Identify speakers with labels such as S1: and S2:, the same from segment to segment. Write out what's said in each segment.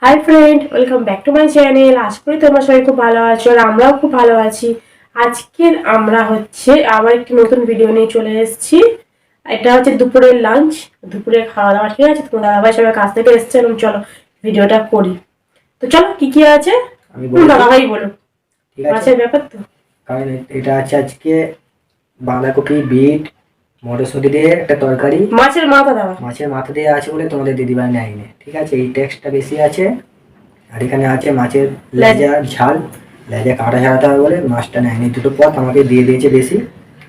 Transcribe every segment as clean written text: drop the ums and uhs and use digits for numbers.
S1: High friend, welcome back to my channel. আশা করি তোমরা সবাই খুব ভালো আছো আর আমরাও খুব ভালো আছি। আজকের আমরা আবার একটি নতুন ভিডিও নিয়ে চলে এসেছি। এটা হচ্ছে দুপুরের লাঞ্চ, দুপুরের খাওয়া দাওয়া। ঠিক আছে, তোমার দাদাভাই সবাই কাছ থেকে এসছে এবং চলো ভিডিওটা করি। তো চলো কি কি আছে দাদাভাই বলো।
S2: ঠিক আছে,
S1: মাছের ব্যাপার তো,
S2: কারণ এটা আছে আজকে বাঁধাকপি, বিট, মটরশুঁটি দিয়ে একটা তরকারি।
S1: মাছের মাথা দেওয়া,
S2: মাছের মাথা দিয়ে আছে বলে তোমাদের দিদিভাই নেয়নি। ঠিক আছে, এই টেক্সটটা বেশি আছে। আর এখানে আছে মাছের লেজা ঝাল, লেজা কাঁটা ছাড়াতে হবে বলে মাছটা নেয়নি। দুটো পথ আমাকে দিয়ে দিয়েছে বেশি।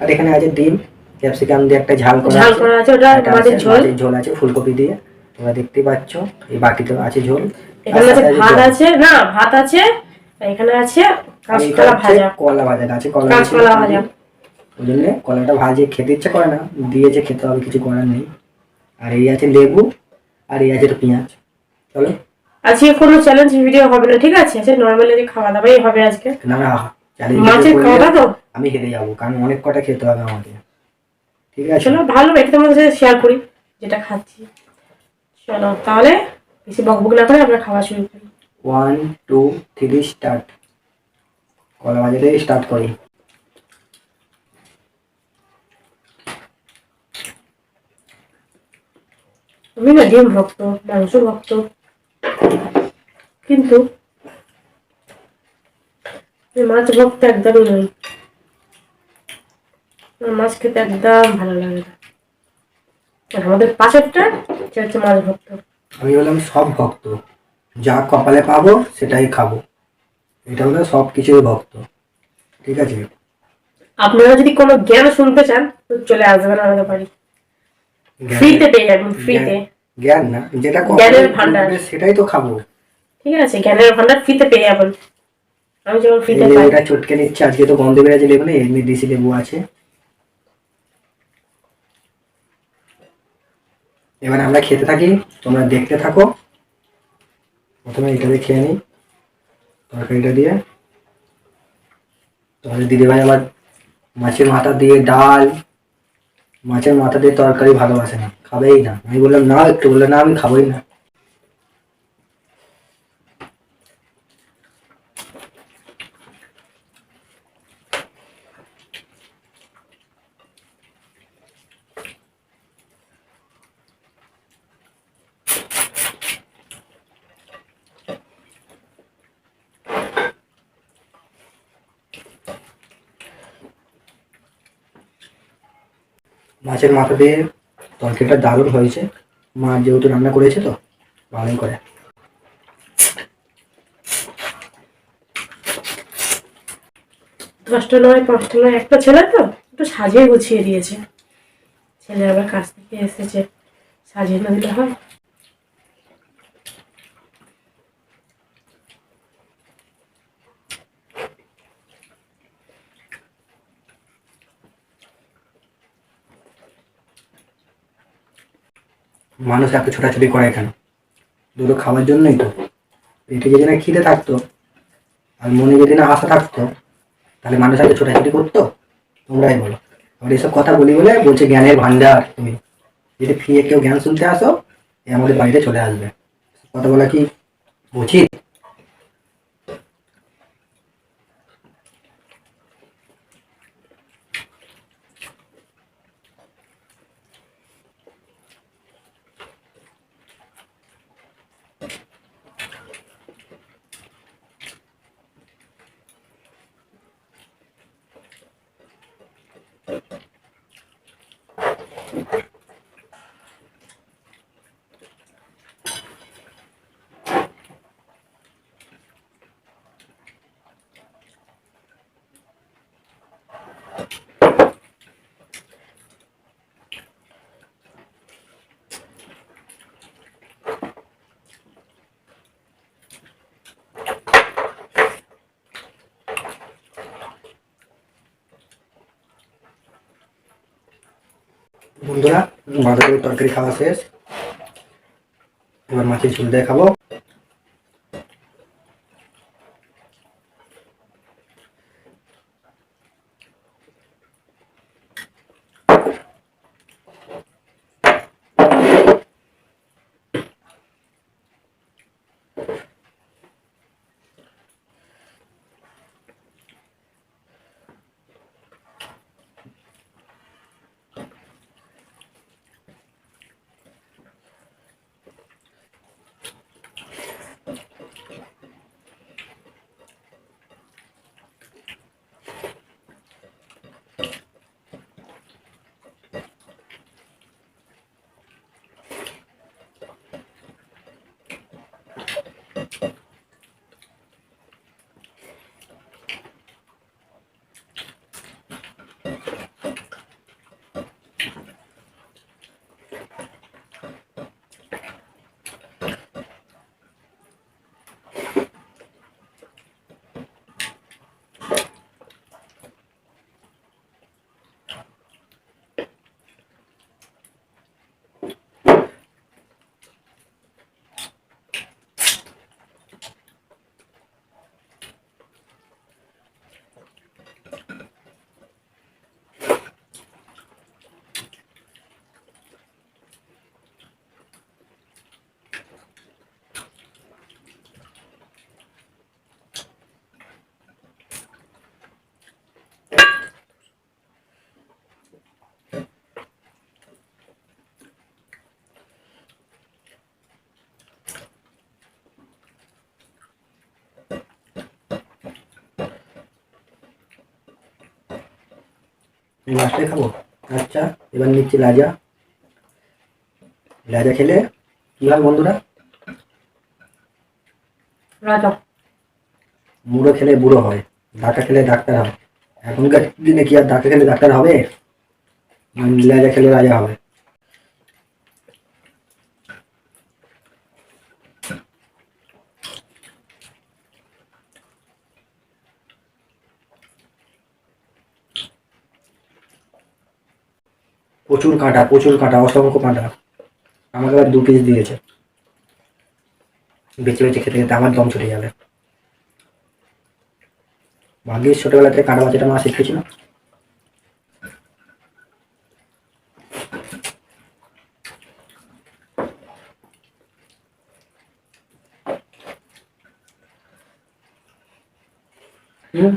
S2: আর এখানে আছে ডিম, ক্যাপসিকাম দিয়ে একটা ঝাল করা আছে। ওটা মাছের ঝোল আছে ফুলকপি দিয়ে, তোমরা দেখতেই পাচ্ছ। এই বাটিতে আছে ঝোল,
S1: এখানে আছে ভাত আছে, না ভাত আছে, এখানে আছে কাঁচকলা ভাজা,
S2: কলা ভাজা আছে,
S1: কাঁচকলা ভাজা।
S2: ওই জন্য কলাটা ভাজিয়ে খেতে ইচ্ছে করে না, দিয়েছে খেতে হবে, কিছু করার নেই। আর এই আছে লেবু, আর এই আছে তো পেঁয়াজ। চলো,
S1: আজকে কোনো চ্যালেঞ্জ ভিডিও হবে না, ঠিক আছে? আজকে নরমালি খাওয়া দাওয়াই হবে আজকে।
S2: না না,
S1: মাছের কাঁটা তো
S2: আমি হেরে যাবো, কারণ অনেক কটা খেতে হবে আমাকে। ঠিক আছে,
S1: চলো ভালো, একটু তোমাদের সাথে শেয়ার করি যেটা খাচ্ছি। চলো তাহলে বেশি বকবক না করে আমরা খাওয়া শুরু করি।
S2: 1 2 3 স্টার্ট। কলা ভাজাতে স্টার্ট করি।
S1: আমি না ডিম ভক্ত, মাংস ভক্ত, কিন্তু মাছ ভক্ত একদমই নই। মাছ খেতে একদম ভালো লাগে না। আর আমাদের পাশেরটা সে হচ্ছে মাছ ভক্ত।
S2: আমি হলাম সব ভক্ত, যা কপালে পাবো সেটাই খাবো। এটা হলো সব কিছুর ভক্ত। ঠিক আছে,
S1: আপনারা যদি কোনো জ্ঞান শুনতে চান তো চলে আসবেন আমাদের বাড়ি, ফ্রিতে পেয়ে যাবেন, ফ্রিতে।
S2: জ্ঞান না, যেটা
S1: জ্ঞানের ভান্ডার,
S2: সেটাই তো খাবো।
S1: ঠিক আছে, জ্ঞানের ভান্ডার ফ্রিতে পেয়ে যাবেন। আমি যেমন ফ্রিতে পাই।
S2: লেবুটা চটকে নিচ্ছে, আজকে তো গন্ধ বেড়েছে লেবু নেই, এমনি দেশি লেবু আছে। এবার আমরা খেতে থাকি, তোমরা দেখতে থাকো। প্রথমে এটা দিয়ে খেয়ে নিই, তরকারিটা দিয়ে। তোমাদের দিদিভাই আবার মাছের মাথা দিয়ে ডাল, মাছের মাথা দিয়ে তরকারি ভালোবাসে না, খাবেই না। আমি বললাম না, একটু বললে না, আমি খাবোই না। মাছের মাথা দিয়ে তরকারিটা দারুণ হয়েছে। মা যেহেতু রান্না করেছে তো ভালোই করে।
S1: দশটা নয়, পাঁচটা নয়, একটা ছেলে তো একটু সাজিয়ে গুছিয়ে দিয়েছে। ছেলে আবার কাছ থেকে এসেছে, সাজিয়ে না দিলে হয়?
S2: মানুষ এত ছোটাছুটি করে কেন? দুটো খাওয়ার জন্যই তো। পেটে যদি না খিদে থাকতো আর মনে যদি না আশা থাকতো, তাহলে মানুষ এত ছোটাছুটি করতো? তোমরাই বলো। আর এসব কথা বলি বলে বলছে জ্ঞানের ভান্ডার তুমি। যদি ফ্রি কেউ জ্ঞান শুনতে আসো, এ আমাদের বাড়িতে চলে আসবে। কথা বলা কি উচিত? বন্ধুরা, বাঁধাকপির তরকারি খাওয়া শেষ। এবার মাছের ঝোল দিয়ে খাবো। এই মাছটাই খাবো। আচ্ছা, এবার নিচ্ছি লাজা। লাজা খেলে কি হয় বন্ধুরা?
S1: রাজা
S2: মুড়ো খেলে বুড়ো হয়, ডাকা খেলে ডাক্তার হয়। এখনকার দিনে কি আর ডাকা খেলে ডাক্তার হবে? লাজা খেলে রাজা হবে। প্রচুর কাঁটা, অসংখ্য কাঁটা। আমাকে আবার 2 পিস দিয়েছে। বেছে বেছে খেতে খেতে আমার দম ছুটে যাবে। ভাগ্যিস ছোটবেলা থেকে কাঁটা বাছাটা মা শিখেছিল। হুম।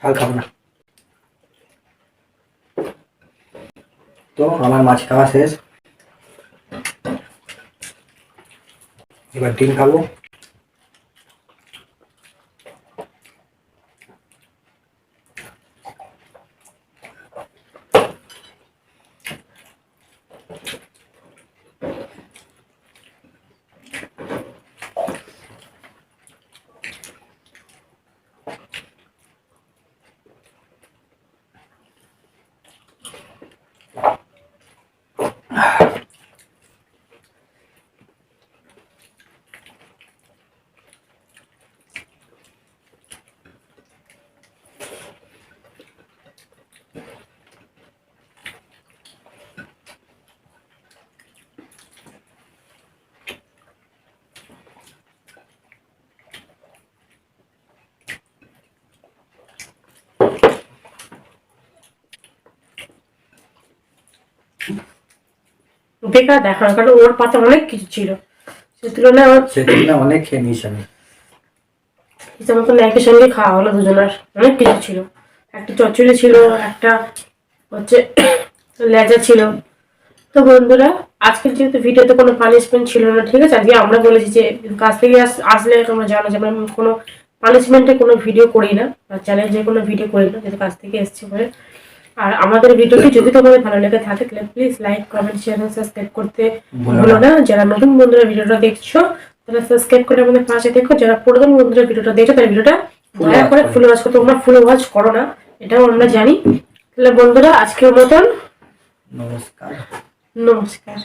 S2: ছাল খাবো না। তো আমার মাছ খাওয়া শেষ। এবার ডিম খাবো।
S1: বেকার দেখানো, কারণ ওর পাতে অনেক কিছু ছিল, সে তুলনায়
S2: অনেক খেয়ে নিয়েছি আমি।
S1: হিসাব মতন একই সঙ্গে খাওয়া হলো দুজনের। অনেক কিছু ছিল, একটা চচ্চড়ি ছিল, একটা হচ্ছে লেজা ছিল, তো তো বন্ধুরা, আজকের যেহেতু ভিডিওতে কোনো পানিশমেন্ট ছিল না, ঠিক আছে, আজকে আমরা বলেছি যে কাছ থেকে আসলে তোমরা জানো যে আমরা কোনো পানিশমেন্টে কোনো ভিডিও করি না বা চ্যালেঞ্জে কোনো ভিডিও করি না, যেহেতু কাছ থেকে এসছে বলে। আর আমাদের ভিডিওটি যদি তোমাদের ভালো লেগে থাকে তাহলে প্লিজ লাইক, কমেন্ট, শেয়ার এবং সাবস্ক্রাইব করতে ভুলো না। যারা নতুন বন্ধুরা ভিডিওটা দেখছো তারা সাবস্ক্রাইব করে আমাদের পাশে দেখো, যারা পুরাতন বন্ধুরা ভিডিওটা দেখছো তারা ভিডিওটা দয়া করে ফুল ওয়াচ করো। তোমরা ফুল ওয়াচ করো না, এটাও আমরা জানি। তাহলে বন্ধুরা, আজকের মতন
S2: নমস্কার।
S1: নমস্কার।